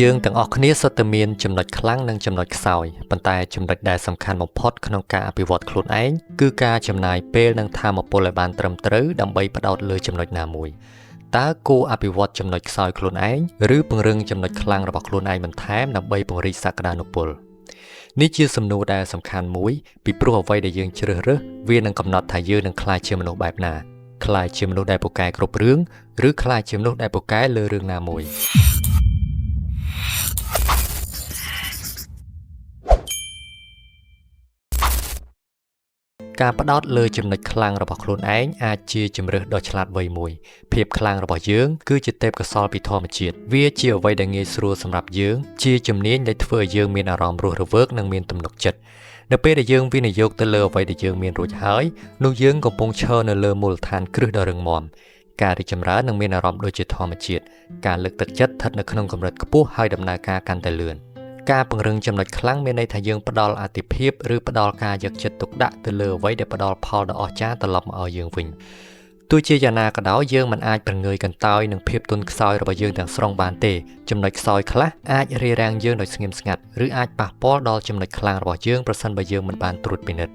យើងទាំងអស់គ្នាសុទ្ធតែមានចំណុចខ្លាំងនិងចំណុចខ្សោយប៉ុន្តែចំណុចដែលសំខាន់បំផុតក្នុងការអភិវឌ្ឍខ្លួនឯងគឺការចំណាយពេលនិងថាមពលឲ្យបានត្រឹមត្រូវដើម្បីផ្ដោតលើចំណុចណាមួយតើគួរអភិវឌ្ឍចំណុចខ្សោយខ្លួនឯងឬពង្រឹងចំណុចខ្លាំងរបស់ខ្លួនឯងបន្ថែមដើម្បីពង្រីកសក្តានុពលនេះជាសំណួរដែលសំខាន់មួយពីព្រោះអ្វីដែលយើងជ្រើសរើសវានឹងកំណត់ថាយើងនឹងក្លាយជាមនុស្សបែបណាក្លាយជាមនុស្សដែលពូកែគ្រប់រឿងឬក្លាយជាមនុស្សដែលពូកែលើរឿងណាមួយការផ្ដោតលើចំណុចខ្លាំងរបស់ខ្លួនឯងអាចជាជម្រើសដ៏ឆ្លាតវៃមួយភាពខ្លាំងរបស់យើងគឺជាទេពកោសល្យពីធម្មជាតិវាជាអ្វីដែលងាយស្រួលសម្រាប់យើងជាជំនាញដែលធ្វើឲ្យយើងមានអារម្មណ៍រស់រវើកនិងមានទំនុកចិត្តនៅពេលដែលយើងវិនិយោគទៅលើអ្វីដែលយើងមានរួចហើយនោះយើងកំពុងឈរនៅលើមូលដ្ឋានគ្រឹះដ៏រឹងមាំការរីកចម្រើននឹងមានអារម្មណ៍ដូចជាធម្មជាតិការលើកទឹកចិត្តស្ថិតនៅក្នុងកម្រិតខ្ពស់ហើយដំណើរការកាន់តែលឿនការពង្រឹងចំណុចខ្លាំងមានន័យថាយើងផ្ដល់អាទិភាពឬផ្ដល់ការយកចិត្តទុកដាក់ទៅលើអ្វីដែលផ្ដល់ផលដ៏អស្ចារ្យត្រឡប់មកឲ្យយើងវិញទោះជាយ៉ាងណាក៏ដោយយើងមិនអាចប្រងើយកន្តើយនឹងភាពទន់ខ្សោយរបស់យើងទាំងស្រុងបានទេចំណុចខ្សោយខ្លះអាចរារាំងយើងដោយស្ងៀមស្ងាត់ឬអាចប៉ះពាល់ដល់ចំណុចខ្លាំងរបស់យើងប្រសិនបើយើងមិនបានត្រួតពិនិត្យ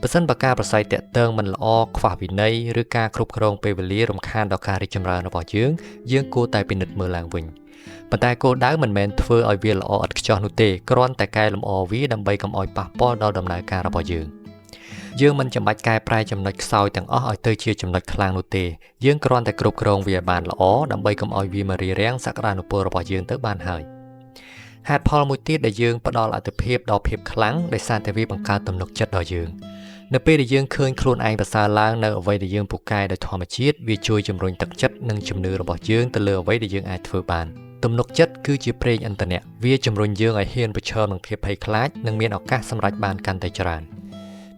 ប្រសិនបើការប្រស័យតាក់ទងមិនល្អខ្វះវិន័យឬការគ្រប់គ្រងពេលវេលារំខានដល់ការរីកចម្រើនរបស់យើងគួរតែពិនិត្យមើលឡើងវិញប៉ុន្តែគោលដៅមិនមែនធ្វើឲ្យវាល្អឥតខ្ចោះនោះទេគ្រាន់តែកែលម្អវាដើម្បីកុំឲ្យប៉ះពាល់ដល់ដំណើរការរបស់យើងមិនចាំបាច់កែប្រែចំណុចខ្សោយទាំងអស់ឲ្យទៅជាចំណុចខ្លាំងនោះទេយើងគ្រាន់តែគ្រប់គ្រងវាឲ្យបានល្អដើម្បីកុំឲ្យវាមករារាំងសក្តានុពលរបស់យើងទៅបានហើយហេតុផលមួយទៀតដែលយើងផ្ដល់អាទិភាពដល់ភាពខ្លាំងដោយសារតែវាបង្កើតទំនុកចិត្តដល់យើងនៅពេលដែលយើងឃើញខ្លួនឯងប្រសើរឡើងនៅអ្វីដែលយើងពូកែដោយធម្មជាតិវាជួយជំរុញទឹកចិត្តនិងជំនឿរបស់យើងទៅលើអ្វីដែលយើងអាចធ្វើបានទំនុកចិត្តគឺជាប្រេងឥន្ធនៈវាជំរុញយើងឲ្យហ៊ានប្រឈមនឹងភាពភ័យខ្លាចនិងមានឱកាសសម្រេចបានកាន់តែច្រើន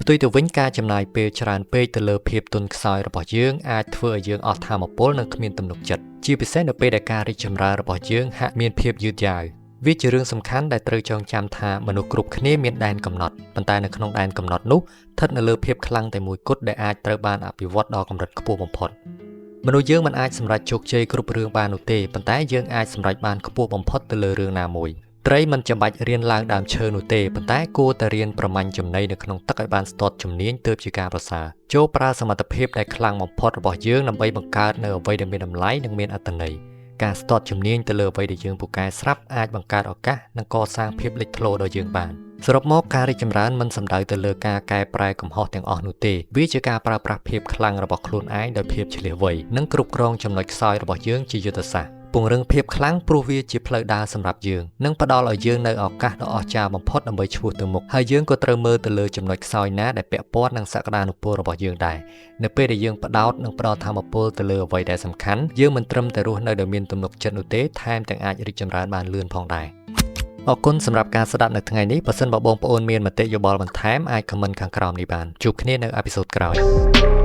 ផ្ទុយទៅវិញការចំណាយពេលច្រើនពេកទៅលើភាពទន់ខ្សោយរបស់យើងអាចធ្វើឲ្យយើងអស់ថាមពលនិងគ្មានទំនុកចិត្តជាពិសេសនៅពេលដែលការរីកចម្រើនរបស់យើងហាក់មានភាពយឺតយ៉ាវវាជារឿងសំខាន់ដែលត្រូវចងចាំថាមនុស្សគ្រប់គ្នាមានដែនកំណត់ប៉ុន្តែនៅក្នុងដែនកំណត់នោះស្ថិតនៅលើភាពខ្លាំងតែមួយគត់ដែលអាចត្រូវបានអភិវឌ្ឍដល់កម្រិតខ្ពស់បំផុតមនុស្សយើងមិនអាចសម្រេចជោគជ័យគ្រប់រឿងបាននោះទេប៉ុន្តែយើងអាចសម្រេចបានខ្ពស់បំផុតទៅលើរឿងណាមួយត្រីមិនចាំបាច់រៀនឡើងដើមឈើនោះទេប៉ុន្តែគួរតែរៀនប្រមាញ់ចំណីនៅក្នុងទឹកឲ្យបានស្ទាត់ជំនាញទើបជាការប្រសើរចូលប្រើសមត្ថភាពដែលខ្លាំងបំផុតរបស់យើងដើម្បីបង្កើតនៅអ្វីដែលមានតម្លៃនិងមានអត្ថន័យការស្ទាត់ជំនាញទៅលើអ្វីដែលយើងពូកែស្រាប់អាចបង្កើតឱកាសនិងកសាងភាពលេចធ្លោដល់យើងបានសរុបមកការរីកចម្រើនមិនសំដៅទៅលើការកែប្រែកំហុសទាំងអស់នោះទេវាជាការប្រើប្រាស់ភាពខ្លាំងរបស់ខ្លួនឯងដោយភាពឆ្លាតវៃនិងគ្រប់គ្រងចំណុចខ្សោយរបស់យើងជាយុទ្ធសាស្ត្រពង្រឹងភាពខ្លាំងព្រោះវាជាផ្លូវដើរសម្រាប់យើងនិងផ្ដល់ឲ្យយើងនៅឱកាសដ៏អស្ចារ្យបំផុតដើម្បីឈ្មោះទៅមុខហើយយើងក៏ត្រូវមើលទៅលើចំណុចខ្សោយណាដែលពាក់ព័ន្ធនឹងសក្តានុពលរបស់យើងដែរនៅពេលដែលយើងផ្ដោតនិងផ្ដល់ថាមពលទៅលើអ្វីដែលសំខាន់យើងមិនត្រឹមតែរស់នៅដោយមានទំនុកចិត្តនោះទេថែមទាំងអាចរីកចម្រើនបានលឿនផងដែរអរគុណសម្រាប់ការស្ដាប់នៅថ្ងៃនេះបើសិនបើបងប្អូនមានមតិយោបល់បន្ថែមអាចខមមិនខាងក្រោមនេះបានជួបគ្នានៅអេពីសូតក្រោយ